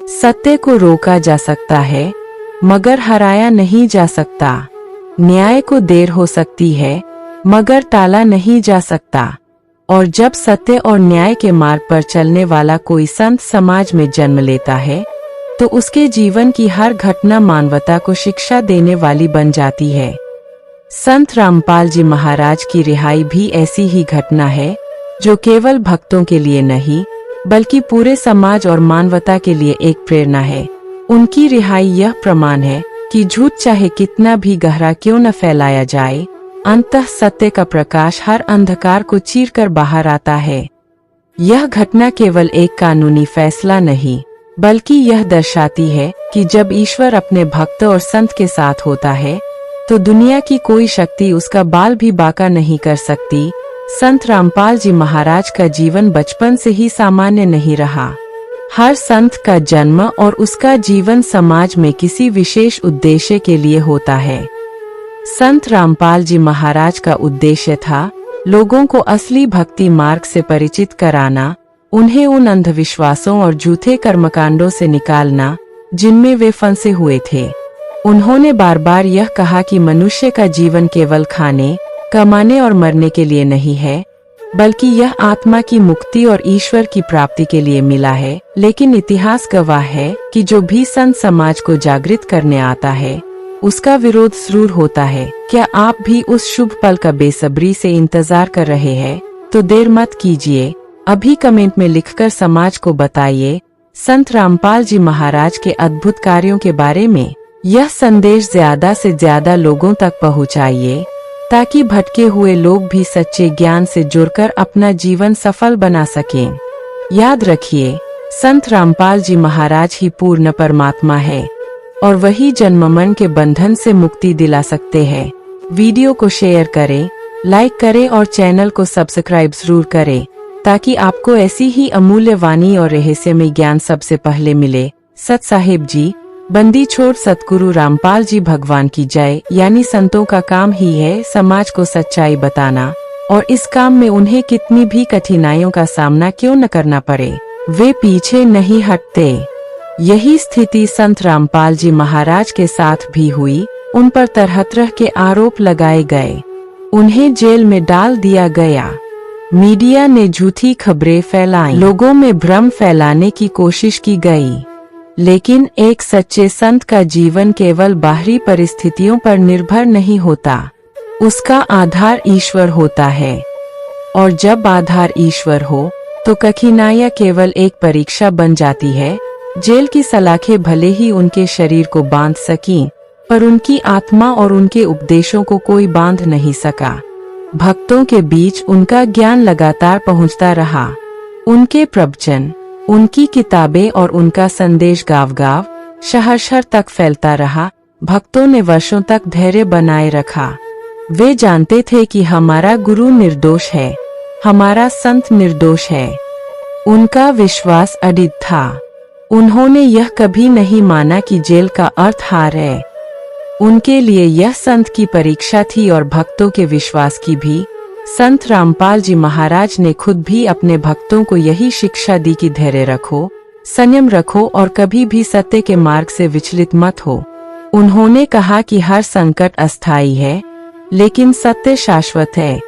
सत्य को रोका जा सकता है मगर हराया नहीं जा सकता। न्याय को देर हो सकती है मगर टाला नहीं जा सकता। और जब सत्य और न्याय के मार्ग पर चलने वाला कोई संत समाज में जन्म लेता है तो उसके जीवन की हर घटना मानवता को शिक्षा देने वाली बन जाती है। संत रामपाल जी महाराज की रिहाई भी ऐसी ही घटना है जो केवल भक्तों के लिए नहीं बल्कि पूरे समाज और मानवता के लिए एक प्रेरणा है। उनकी रिहाई यह प्रमाण है कि झूठ चाहे कितना भी गहरा क्यों न फैलाया जाए, अंततः सत्य का प्रकाश हर अंधकार को चीरकर बाहर आता है। यह घटना केवल एक कानूनी फैसला नहीं बल्कि यह दर्शाती है कि जब ईश्वर अपने भक्त और संत के साथ होता है तो दुनिया की कोई शक्ति उसका बाल भी बांका नहीं कर सकती। संत रामपाल जी महाराज का जीवन बचपन से ही सामान्य नहीं रहा। हर संत का जन्म और उसका जीवन समाज में किसी विशेष उद्देश्य के लिए होता है। संत रामपाल जी महाराज का उद्देश्य था लोगों को असली भक्ति मार्ग से परिचित कराना, उन्हें उन अंधविश्वासों और झूठे कर्मकांडों से निकालना जिनमें वे फंसे हुए थे। उन्होंने बार बार यह कहा कि मनुष्य का जीवन केवल खाने, कमाने और मरने के लिए नहीं है बल्कि यह आत्मा की मुक्ति और ईश्वर की प्राप्ति के लिए मिला है। लेकिन इतिहास गवाह है कि जो भी संत समाज को जागृत करने आता है उसका विरोध जरूर होता है। क्या आप भी उस शुभ पल का बेसब्री से इंतजार कर रहे हैं? तो देर मत कीजिए, अभी कमेंट में लिखकर समाज को बताइए संत रामपाल जी महाराज के अद्भुत कार्यों के बारे में। यह संदेश ज्यादा से ज्यादा लोगों तक पहुंचाइए ताकि भटके हुए लोग भी सच्चे ज्ञान से जुड़कर अपना जीवन सफल बना सकें। याद रखिए, संत रामपाल जी महाराज ही पूर्ण परमात्मा है और वही जन्म मरण के बंधन से मुक्ति दिला सकते हैं। वीडियो को शेयर करें, लाइक करें और चैनल को सब्सक्राइब जरूर करें ताकि आपको ऐसी ही अमूल्य वाणी और रहस्यमय ज्ञान सबसे पहले मिले। सत साहिब जी, बंदी छोड़ सतगुरु रामपाल जी भगवान की जय। यानी संतों का काम ही है समाज को सच्चाई बताना और इस काम में उन्हें कितनी भी कठिनाइयों का सामना क्यों न करना पड़े, वे पीछे नहीं हटते। यही स्थिति संत रामपाल जी महाराज के साथ भी हुई। उन पर तरह तरह के आरोप लगाए गए, उन्हें जेल में डाल दिया गया, मीडिया ने झूठी खबरें फैलाई, लोगों में भ्रम फैलाने की कोशिश की गई। लेकिन एक सच्चे संत का जीवन केवल बाहरी परिस्थितियों पर निर्भर नहीं होता, उसका आधार ईश्वर होता है। और जब आधार ईश्वर हो तो कठिनाइयां केवल एक परीक्षा बन जाती है। जेल की सलाखें भले ही उनके शरीर को बांध सकीं, पर उनकी आत्मा और उनके उपदेशों को कोई बांध नहीं सका। भक्तों के बीच उनका ज्ञान लगातार पहुंचता रहा। उनके प्रवचन, उनकी किताबें और उनका संदेश गांव-गांव, शहर-शहर तक फैलता रहा। भक्तों ने वर्षों तक धैर्य बनाए रखा। वे जानते थे कि हमारा गुरु निर्दोष है, हमारा संत निर्दोष है। उनका विश्वास अडिग था। उन्होंने यह कभी नहीं माना कि जेल का अर्थ हार है। उनके लिए यह संत की परीक्षा थी और भक्तों के विश्वास की भी। संत रामपाल जी महाराज ने खुद भी अपने भक्तों को यही शिक्षा दी कि धैर्य रखो, संयम रखो और कभी भी सत्य के मार्ग से विचलित मत हो। उन्होंने कहा कि हर संकट अस्थायी है लेकिन सत्य शाश्वत है,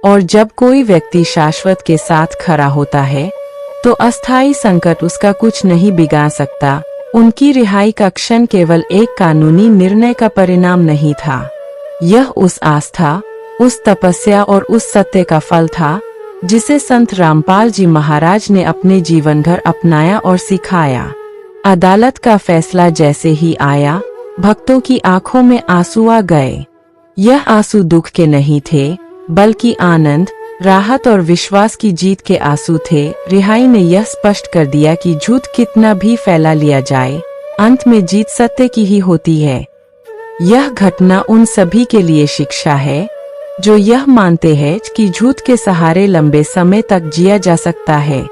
और जब कोई व्यक्ति शाश्वत के साथ खड़ा होता है तो अस्थायी संकट उसका कुछ नहीं बिगाड़ सकता। उनकी रिहाई का क्षण केवल एक कानूनी निर्णय का परिणाम नहीं था, यह उस आस्था, उस तपस्या और उस सत्य का फल था जिसे संत रामपाल जी महाराज ने अपने जीवन भर अपनाया और सिखाया। अदालत का फैसला जैसे ही आया, भक्तों की आंखों में आंसू आ गए। यह आंसू दुख के नहीं थे बल्कि आनंद, राहत और विश्वास की जीत के आंसू थे। रिहाई ने यह स्पष्ट कर दिया कि झूठ कितना भी फैला लिया जाए, अंत में जीत सत्य की ही होती है। यह घटना उन सभी के लिए शिक्षा है जो यह मानते हैं कि झूठ के सहारे लंबे समय तक जिया जा सकता है।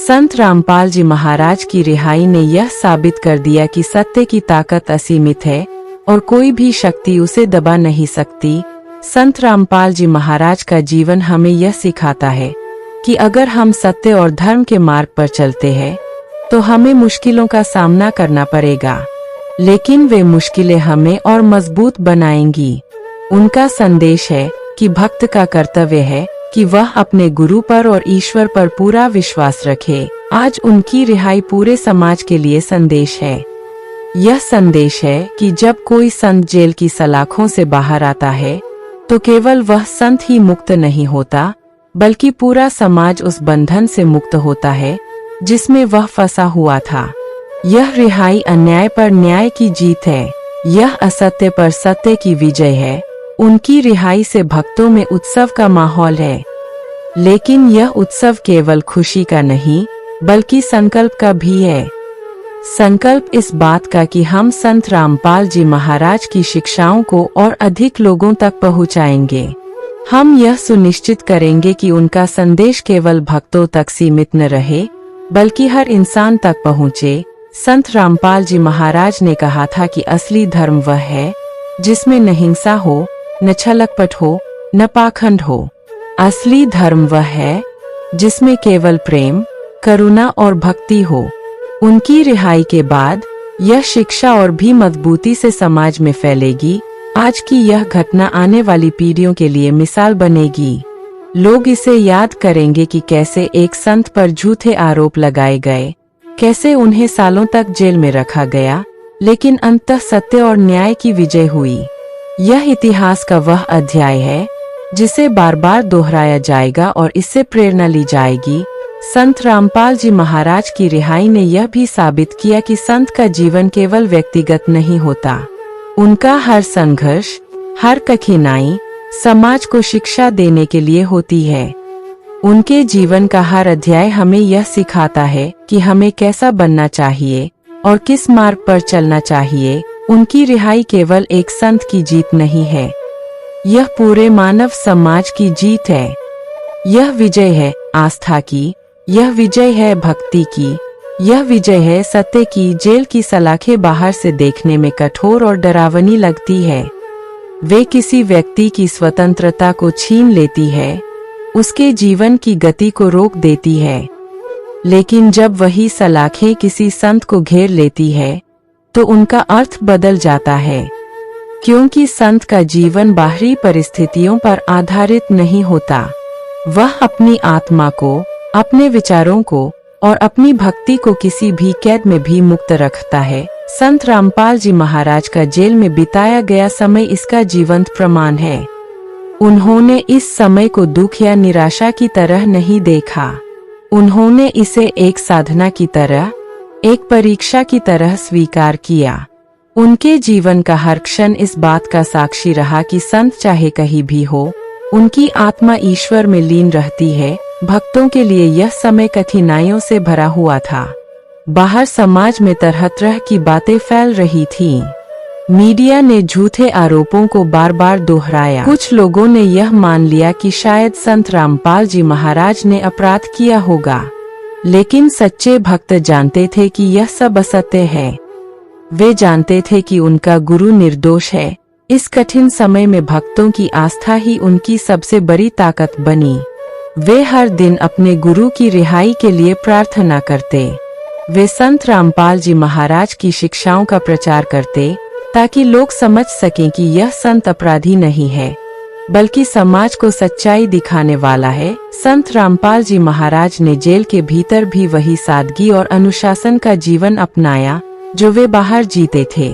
संत रामपाल जी महाराज की रिहाई ने यह साबित कर दिया कि सत्य की ताकत असीमित है और कोई भी शक्ति उसे दबा नहीं सकती। संत रामपाल जी महाराज का जीवन हमें यह सिखाता है कि अगर हम सत्य और धर्म के मार्ग पर चलते हैं तो हमें मुश्किलों का सामना करना पड़ेगा, लेकिन वे मुश्किलें हमें और मजबूत बनाएंगी। उनका संदेश है कि भक्त का कर्तव्य है कि वह अपने गुरु पर और ईश्वर पर पूरा विश्वास रखे। आज उनकी रिहाई पूरे समाज के लिए संदेश है। यह संदेश है कि जब कोई संत जेल की सलाखों से बाहर आता है तो केवल वह संत ही मुक्त नहीं होता, बल्कि पूरा समाज उस बंधन से मुक्त होता है जिसमें वह फंसा हुआ था। यह रिहाई अन्याय पर न्याय की जीत है। यह असत्य पर सत्य की विजय है। उनकी रिहाई से भक्तों में उत्सव का माहौल है, लेकिन यह उत्सव केवल खुशी का नहीं बल्कि संकल्प का भी है। संकल्प इस बात का कि हम संत रामपाल जी महाराज की शिक्षाओं को और अधिक लोगों तक पहुंचाएंगे। हम यह सुनिश्चित करेंगे कि उनका संदेश केवल भक्तों तक सीमित न रहे बल्कि हर इंसान तक पहुंचे। संत रामपाल जी महाराज ने कहा था कि असली धर्म वह है जिसमें न हिंसा हो, न छलकपट हो, न पाखंड हो। असली धर्म वह है जिसमें केवल प्रेम, करुणा और भक्ति हो। उनकी रिहाई के बाद यह शिक्षा और भी मजबूती से समाज में फैलेगी। आज की यह घटना आने वाली पीढ़ियों के लिए मिसाल बनेगी। लोग इसे याद करेंगे कि कैसे एक संत पर झूठे आरोप लगाए गए, कैसे उन्हें सालों तक जेल में रखा गया, लेकिन अंततः सत्य और न्याय की विजय हुई। यह इतिहास का वह अध्याय है जिसे बार बार दोहराया जाएगा और इससे प्रेरणा ली जाएगी। संत रामपाल जी महाराज की रिहाई ने यह भी साबित किया कि संत का जीवन केवल व्यक्तिगत नहीं होता। उनका हर संघर्ष, हर कठिनाई समाज को शिक्षा देने के लिए होती है। उनके जीवन का हर अध्याय हमें यह सिखाता है कि हमें कैसा बनना चाहिए और किस मार्ग पर चलना चाहिए। उनकी रिहाई केवल एक संत की जीत नहीं है, यह पूरे मानव समाज की जीत है। यह विजय है आस्था की, यह विजय है भक्ति की, यह विजय है सत्य की। जेल की सलाखें बाहर से देखने में कठोर और डरावनी लगती है। वे किसी व्यक्ति की स्वतंत्रता को छीन लेती है, उसके जीवन की गति को रोक देती है। लेकिन जब वही सलाखें किसी संत को घेर लेती है तो उनका अर्थ बदल जाता है, क्योंकि संत का जीवन बाहरी परिस्थितियों पर आधारित नहीं होता। वह अपनी आत्मा को, अपने विचारों को और अपनी भक्ति को किसी भी कैद में भी मुक्त रखता है। संत रामपाल जी महाराज का जेल में बिताया गया समय इसका जीवंत प्रमाण है। उन्होंने इस समय को दुख या निराशा की तरह नहीं देखा। उन्होंने इसे एक साधना की तरह, एक परीक्षा की तरह स्वीकार किया। उनके जीवन का हर क्षण इस बात का साक्षी रहा कि संत चाहे कहीं भी हो, उनकी आत्मा ईश्वर में लीन रहती है। भक्तों के लिए यह समय कठिनाइयों से भरा हुआ था। बाहर समाज में तरह तरह की बातें फैल रही थीं। मीडिया ने झूठे आरोपों को बार बार दोहराया। कुछ लोगों ने यह मान लिया कि शायद संत रामपाल जी महाराज ने अपराध किया होगा, लेकिन सच्चे भक्त जानते थे कि यह सब असत्य है। वे जानते थे कि उनका गुरु निर्दोष है। इस कठिन समय में भक्तों की आस्था ही उनकी सबसे बड़ी ताकत बनी। वे हर दिन अपने गुरु की रिहाई के लिए प्रार्थना करते। वे संत रामपाल जी महाराज की शिक्षाओं का प्रचार करते ताकि लोग समझ सकें कि यह संत अपराधी नहीं है, बल्कि समाज को सच्चाई दिखाने वाला है। संत रामपाल जी महाराज ने जेल के भीतर भी वही सादगी और अनुशासन का जीवन अपनाया जो वे बाहर जीते थे।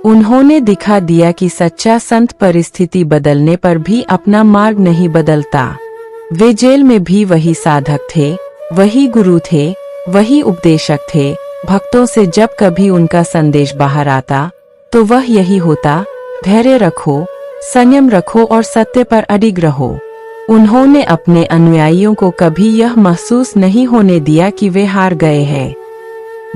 उन्होंने दिखा दिया कि सच्चा संत परिस्थिति बदलने पर भी अपना मार्ग नहीं बदलता। वे जेल में भी वही साधक थे, वही गुरु थे, वही उपदेशक थे। भक्तों से जब कभी उनका संदेश बाहर आता तो वह यही होता, धैर्य रखो, संयम रखो और सत्य पर अडिग रहो। उन्होंने अपने अनुयायियों को कभी यह महसूस नहीं होने दिया कि वे हार गए हैं,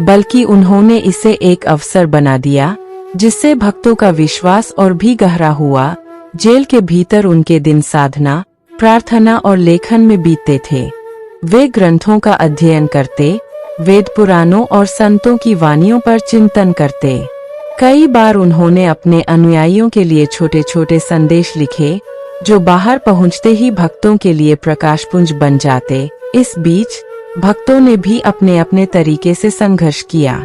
बल्कि उन्होंने इसे एक अवसर बना दिया जिससे भक्तों का विश्वास और भी गहरा हुआ। जेल के भीतर उनके दिन साधना, प्रार्थना और लेखन में बीतते थे। वे ग्रंथों का अध्ययन करते, वेद पुराणों और संतों की वाणियों पर चिंतन करते। कई बार उन्होंने अपने अनुयायियों के लिए छोटे छोटे संदेश लिखे जो बाहर पहुंचते ही भक्तों के लिए प्रकाशपुंज बन जाते। इस बीच भक्तों ने भी अपने अपने तरीके से संघर्ष किया।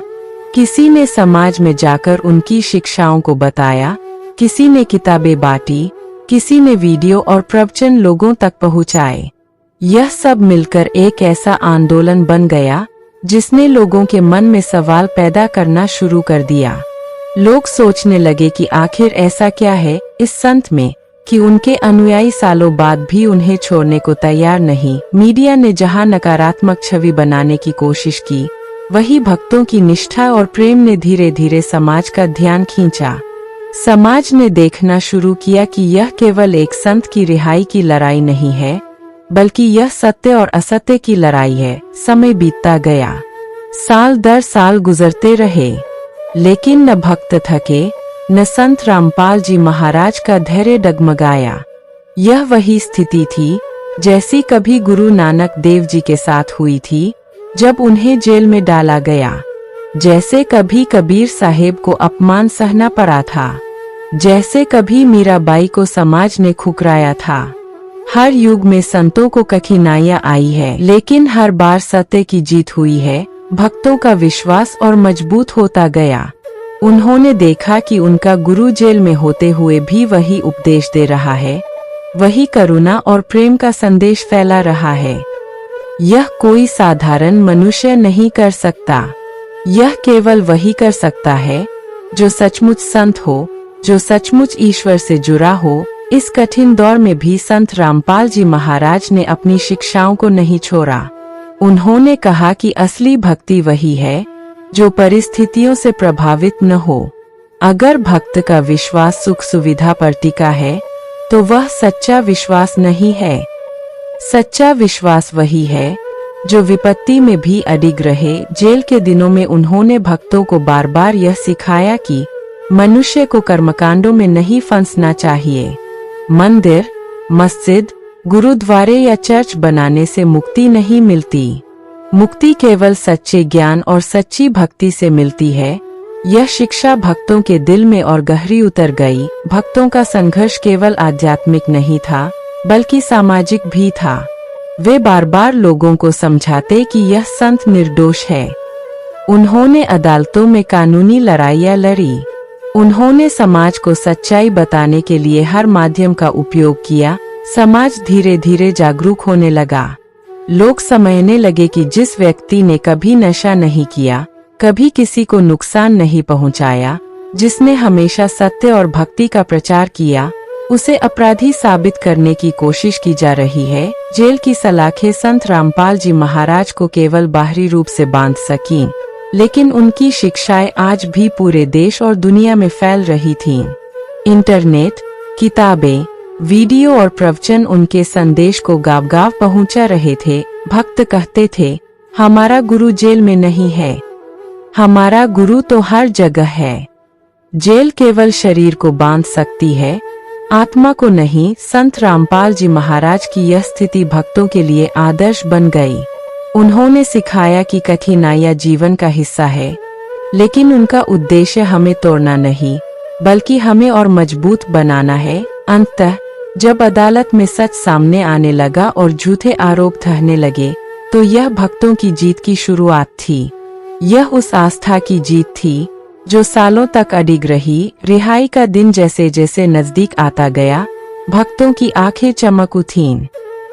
किसी ने समाज में जाकर उनकी शिक्षाओं को बताया, किसी ने किताबें बांटी, किसी ने वीडियो और प्रवचन लोगों तक पहुंचाए। यह सब मिलकर एक ऐसा आंदोलन बन गया जिसने लोगों के मन में सवाल पैदा करना शुरू कर दिया। लोग सोचने लगे कि आखिर ऐसा क्या है इस संत में कि उनके अनुयायी सालों बाद भी उन्हें छोड़ने को तैयार नहीं। मीडिया ने जहां नकारात्मक छवि बनाने की कोशिश की, वहीं भक्तों की निष्ठा और प्रेम ने धीरे धीरे समाज का ध्यान खींचा। समाज ने देखना शुरू किया कि यह केवल एक संत की रिहाई की लड़ाई नहीं है, बल्कि यह सत्य और असत्य की लड़ाई है। समय बीतता गया, साल दर साल गुजरते रहे, लेकिन न भक्त थके, न संत रामपाल जी महाराज का धैर्य डगमगाया। यह वही स्थिति थी जैसी कभी गुरु नानक देव जी के साथ हुई थी जब उन्हें जेल में डाला गया, जैसे कभी कबीर साहेब को अपमान सहना पड़ा था, जैसे कभी मीराबाई को समाज ने ठुकराया था। हर युग में संतों को कठिनाइयां आई है, लेकिन हर बार सत्य की जीत हुई है। भक्तों का विश्वास और मजबूत होता गया। उन्होंने देखा कि उनका गुरु जेल में होते हुए भी वही उपदेश दे रहा है, वही करुणा और प्रेम का संदेश फैला रहा है। यह कोई साधारण मनुष्य नहीं कर सकता, यह केवल वही कर सकता है जो सचमुच संत हो, जो सचमुच ईश्वर से जुड़ा हो। इस कठिन दौर में भी संत रामपाल जी महाराज ने अपनी शिक्षाओं को नहीं छोड़ा। उन्होंने कहा कि असली भक्ति वही है जो परिस्थितियों से प्रभावित न हो। अगर भक्त का विश्वास सुख सुविधा पर टिका है तो वह सच्चा विश्वास नहीं है। सच्चा विश्वास वही है जो विपत्ति में भी अडिग रहे। जेल के दिनों में उन्होंने भक्तों को बार बार यह सिखाया कि मनुष्य को कर्मकांडों में नहीं फंसना चाहिए। मंदिर, मस्जिद, गुरुद्वारे या चर्च बनाने से मुक्ति नहीं मिलती। मुक्ति केवल सच्चे ज्ञान और सच्ची भक्ति से मिलती है। यह शिक्षा भक्तों के दिल में और गहरी उतर गई। भक्तों का संघर्ष केवल आध्यात्मिक नहीं था, बल्कि सामाजिक भी था। वे बार बार लोगों को समझाते कि यह संत निर्दोष है। उन्होंने अदालतों में कानूनी लड़ाइयाँ लड़ी। उन्होंने समाज को सच्चाई बताने के लिए हर माध्यम का उपयोग किया। समाज धीरे धीरे जागरूक होने लगा। लोग समझने लगे कि जिस व्यक्ति ने कभी नशा नहीं किया, कभी किसी को नुकसान नहीं पहुंचाया, जिसने हमेशा सत्य और भक्ति का प्रचार किया, उसे अपराधी साबित करने की कोशिश की जा रही है। जेल की सलाखें संत रामपाल जी महाराज को केवल बाहरी रूप से बांध सकीं, लेकिन उनकी शिक्षाएं आज भी पूरे देश और दुनिया में फैल रही थीं। इंटरनेट, किताबें, वीडियो और प्रवचन उनके संदेश को गाँव-गाँव पहुंचा रहे थे। भक्त कहते थे, हमारा गुरु जेल में नहीं है, हमारा गुरु तो हर जगह है। जेल केवल शरीर को बांध सकती है, आत्मा को नहीं। संत रामपाल जी महाराज की यह स्थिति भक्तों के लिए आदर्श बन गई। उन्होंने सिखाया कि कठिनाइयां जीवन का हिस्सा है, लेकिन उनका उद्देश्य हमें तोड़ना नहीं, बल्कि हमें और मजबूत बनाना है। अंततः जब अदालत में सच सामने आने लगा और झूठे आरोप ठहरने लगे, तो यह भक्तों की जीत की शुरुआत थी। यह उस आस्था की जीत थी जो सालों तक अडिग रही। रिहाई का दिन जैसे जैसे नजदीक आता गया, भक्तों की आंखें चमक उठीं।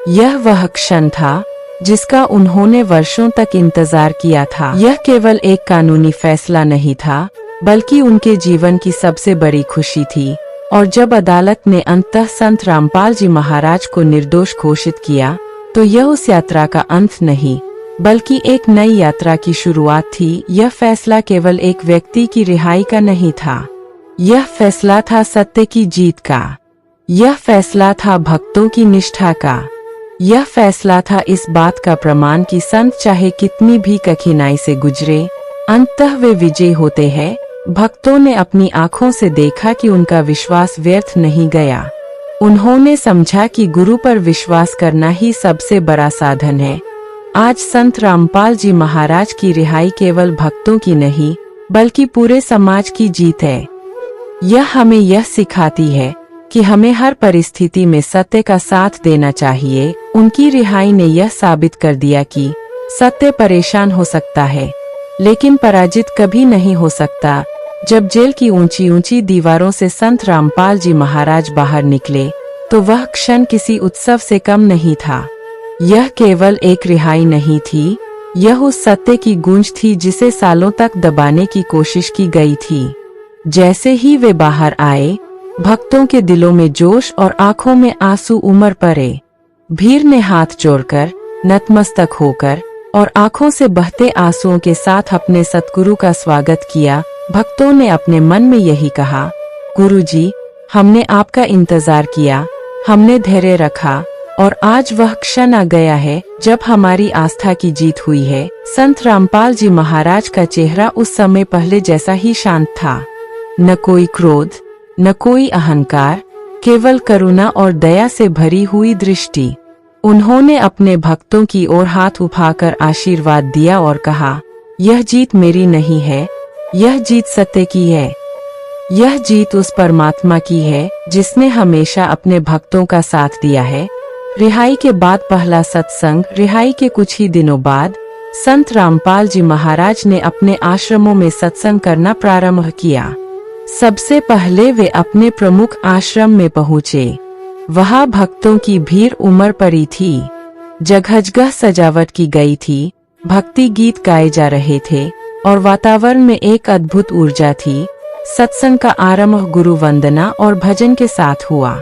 यह वह क्षण था जिसका उन्होंने वर्षों तक इंतजार किया था। यह केवल एक कानूनी फैसला नहीं था, बल्कि उनके जीवन की सबसे बड़ी खुशी थी। और जब अदालत ने अंततः संत रामपाल जी महाराज को निर्दोष घोषित किया, तो यह उस यात्रा का अंत नहीं, बल्कि एक नई यात्रा की शुरुआत थी। यह फैसला केवल एक व्यक्ति की रिहाई का नहीं था, यह फैसला था सत्य की जीत का। यह फैसला था भक्तों की निष्ठा का। यह फैसला था इस बात का प्रमाण कि संत चाहे कितनी भी कठिनाई से गुजरे, अंततः वे विजयी होते हैं। भक्तों ने अपनी आंखों से देखा कि उनका विश्वास व्यर्थ नहीं गया। उन्होंने समझा कि गुरु पर विश्वास करना ही सबसे बड़ा साधन है। आज संत रामपाल जी महाराज की रिहाई केवल भक्तों की नहीं, बल्कि पूरे समाज की जीत है। यह हमें यह सिखाती है कि हमें हर परिस्थिति में सत्य का साथ देना चाहिए। उनकी रिहाई ने यह साबित कर दिया कि सत्य परेशान हो सकता है, लेकिन पराजित कभी नहीं हो सकता। जब जेल की ऊंची ऊंची दीवारों से संत रामपाल जी महाराज बाहर निकले, तो वह क्षण किसी उत्सव से कम नहीं था। यह केवल एक रिहाई नहीं थी, यह उस सत्य की गूंज थी जिसे सालों तक दबाने की कोशिश की गई थी। जैसे ही वे बाहर आए, भक्तों के दिलों में जोश और आंखों में आंसू उमड़ पड़े। भीड़ ने हाथ जोड़कर, नतमस्तक होकर और आंखों से बहते आंसुओं के साथ अपने सतगुरु का स्वागत किया। भक्तों ने अपने मन में यही कहा, गुरुजी, हमने आपका इंतजार किया, हमने धैर्य रखा और आज वह क्षण आ गया है जब हमारी आस्था की जीत हुई है। संत रामपाल जी महाराज का चेहरा उस समय पहले जैसा ही शांत था। न कोई क्रोध, न कोई अहंकार, केवल करुणा और दया से भरी हुई दृष्टि। उन्होंने अपने भक्तों की ओर हाथ उठाकर आशीर्वाद दिया और कहा, यह जीत मेरी नहीं है, यह जीत सत्य की है। यह जीत उस परमात्मा की है जिसने हमेशा अपने भक्तों का साथ दिया है। रिहाई के बाद पहला सत्संग। रिहाई के कुछ ही दिनों बाद संत रामपाल जी महाराज ने अपने आश्रमों में सत्संग करना प्रारंभ किया। सबसे पहले वे अपने प्रमुख आश्रम में पहुँचे। वहाँ भक्तों की भीड़ उमड़ पड़ी थी। जगह जगह सजावट की गई थी, भक्ति गीत गाए जा रहे थे और वातावरण में एक अद्भुत ऊर्जा थी। सत्संग का आरंभ गुरु वंदना और भजन के साथ हुआ।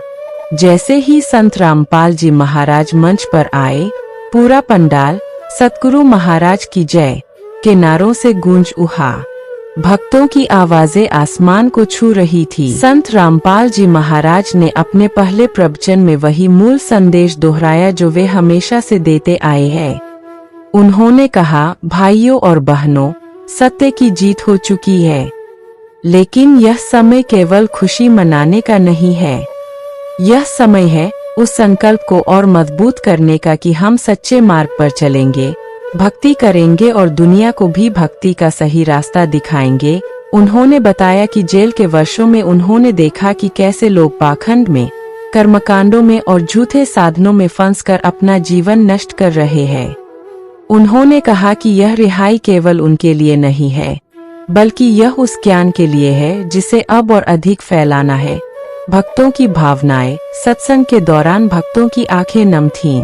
जैसे ही संत रामपाल जी महाराज मंच पर आए, पूरा पंडाल सतगुरु महाराज की जय के नारों से गूंज उठा। भक्तों की आवाजें आसमान को छू रही थी। संत रामपाल जी महाराज ने अपने पहले प्रवचन में वही मूल संदेश दोहराया जो वे हमेशा से देते आए हैं। उन्होंने कहा, भाइयों और बहनों, सत्य की जीत हो चुकी है, लेकिन यह समय केवल खुशी मनाने का नहीं है। यह समय है उस संकल्प को और मजबूत करने का कि हम सच्चे मार्ग पर चलेंगे, भक्ति करेंगे और दुनिया को भी भक्ति का सही रास्ता दिखाएंगे। उन्होंने बताया कि जेल के वर्षों में उन्होंने देखा कि कैसे लोग पाखंड में, कर्मकांडों में और झूठे साधनों में फंसकर अपना जीवन नष्ट कर रहे हैं। उन्होंने कहा कि यह रिहाई केवल उनके लिए नहीं है, बल्कि यह उस ज्ञान के लिए है जिसे अब और अधिक फैलाना है। भक्तों की भावनाएं। सत्संग के दौरान भक्तों की आंखें नम थीं।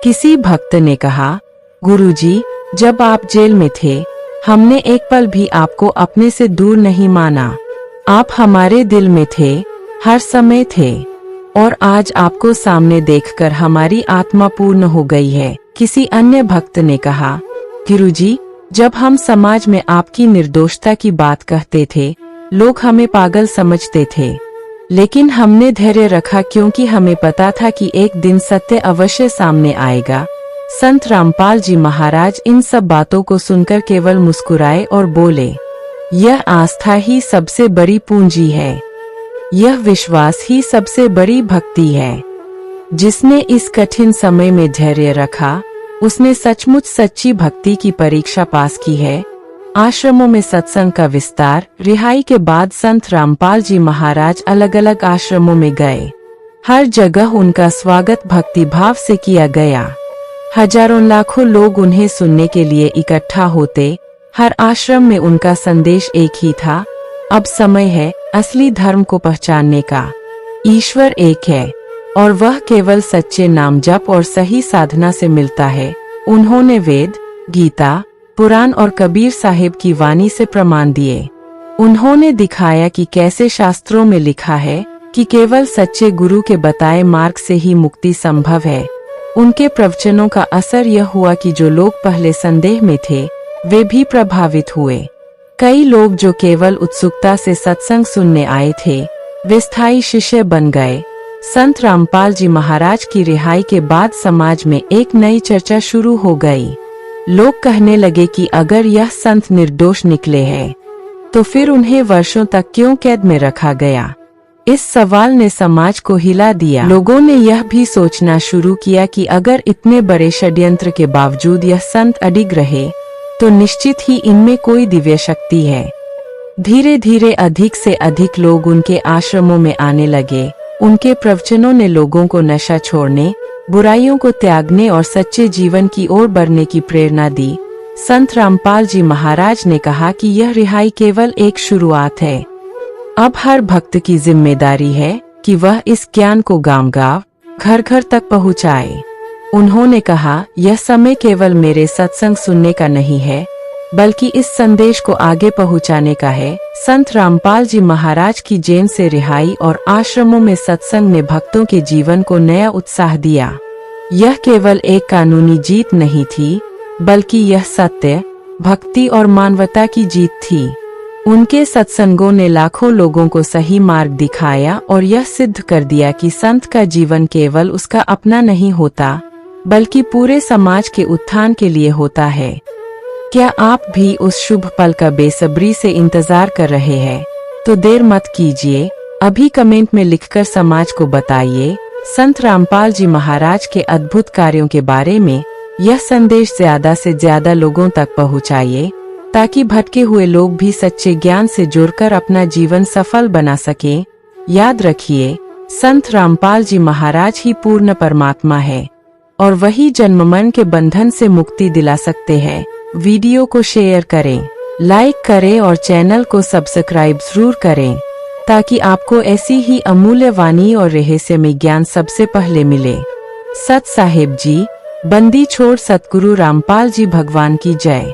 किसी भक्त ने कहा, गुरुजी, जब आप जेल में थे, हमने एक पल भी आपको अपने से दूर नहीं माना। आप हमारे दिल में थे, हर समय थे, और आज आपको सामने देखकर हमारी आत्मा पूर्ण हो गई है। किसी अन्य भक्त ने कहा, गुरुजी, जब हम समाज में आपकी निर्दोषता की बात कहते थे, लोग हमें पागल समझते थे, लेकिन हमने धैर्य रखा क्योंकि हमें पता था कि एक दिन सत्य अवश्य सामने आएगा। संत रामपाल जी महाराज इन सब बातों को सुनकर केवल मुस्कुराए और बोले, यह आस्था ही सबसे बड़ी पूंजी है, यह विश्वास ही सबसे बड़ी भक्ति है। जिसने इस कठिन समय में धैर्य रखा, उसने सचमुच सच्ची भक्ति की परीक्षा पास की है। आश्रमों में सत्संग का विस्तार। रिहाई के बाद संत रामपाल जी महाराज अलग अलग आश्रमों में गए। हर जगह उनका स्वागत भक्तिभाव से किया गया। हजारों लाखों लोग उन्हें सुनने के लिए इकट्ठा होते। हर आश्रम में उनका संदेश एक ही था, अब समय है असली धर्म को पहचानने का। ईश्वर एक है और वह केवल सच्चे नाम जप और सही साधना से मिलता है। उन्होंने वेद, गीता, पुराण और कबीर साहिब की वाणी से प्रमाण दिए। उन्होंने दिखाया कि कैसे शास्त्रों में लिखा है कि केवल सच्चे गुरु के बताए मार्ग से ही मुक्ति संभव है। उनके प्रवचनों का असर यह हुआ कि जो लोग पहले संदेह में थे, वे भी प्रभावित हुए। कई लोग जो केवल उत्सुकता से सत्संग सुनने आए थे, वे स्थायी शिष्य बन गए। संत रामपाल जी महाराज की रिहाई के बाद समाज में एक नई चर्चा शुरू हो गई। लोग कहने लगे कि अगर यह संत निर्दोष निकले हैं, तो फिर उन्हें वर्षों तक क्यों कैद में रखा गया। इस सवाल ने समाज को हिला दिया। लोगों ने यह भी सोचना शुरू किया कि अगर इतने बड़े षड्यंत्र के बावजूद यह संत अडिग रहे, तो निश्चित ही इनमें कोई दिव्य शक्ति है। धीरे धीरे अधिक से अधिक लोग उनके आश्रमों में आने लगे। उनके प्रवचनों ने लोगों को नशा छोड़ने, बुराइयों को त्यागने और सच्चे जीवन की ओर बढ़ने की प्रेरणा दी। संत रामपाल जी महाराज ने कहा कि यह रिहाई केवल एक शुरुआत है। अब हर भक्त की जिम्मेदारी है कि वह इस ज्ञान को गांव-गांव, घर-घर तक पहुंचाए। उन्होंने कहा, यह समय केवल मेरे सत्संग सुनने का नहीं है, बल्कि इस संदेश को आगे पहुंचाने का है। संत रामपाल जी महाराज की जेल से रिहाई और आश्रमों में सत्संग ने भक्तों के जीवन को नया उत्साह दिया। यह केवल एक कानूनी जीत नहीं थी, बल्कि यह सत्य, भक्ति और मानवता की जीत थी। उनके सत्संगों ने लाखों लोगों को सही मार्ग दिखाया और यह सिद्ध कर दिया कि संत का जीवन केवल उसका अपना नहीं होता, बल्कि पूरे समाज के उत्थान के लिए होता है। क्या आप भी उस शुभ पल का बेसब्री से इंतजार कर रहे हैं? तो देर मत कीजिए, अभी कमेंट में लिखकर समाज को बताइए। संत रामपाल जी महाराज के अद्भुत कार्यों के बारे में यह संदेश ज्यादा से ज्यादा लोगों तक पहुंचाइए, ताकि भटके हुए लोग भी सच्चे ज्ञान से जुड़कर अपना जीवन सफल बना सकें। याद रखिए, संत रामपाल जी महाराज ही पूर्ण परमात्मा है और वही जन्म मरण के बंधन से मुक्ति दिला सकते हैं। वीडियो को शेयर करें, लाइक करें और चैनल को सब्सक्राइब जरूर करें, ताकि आपको ऐसी ही अमूल्य वाणी और रहस्यमय ज्ञान सबसे पहले मिले। सत साहिब जी, बंदी छोड़ सतगुरु रामपाल जी भगवान की जय।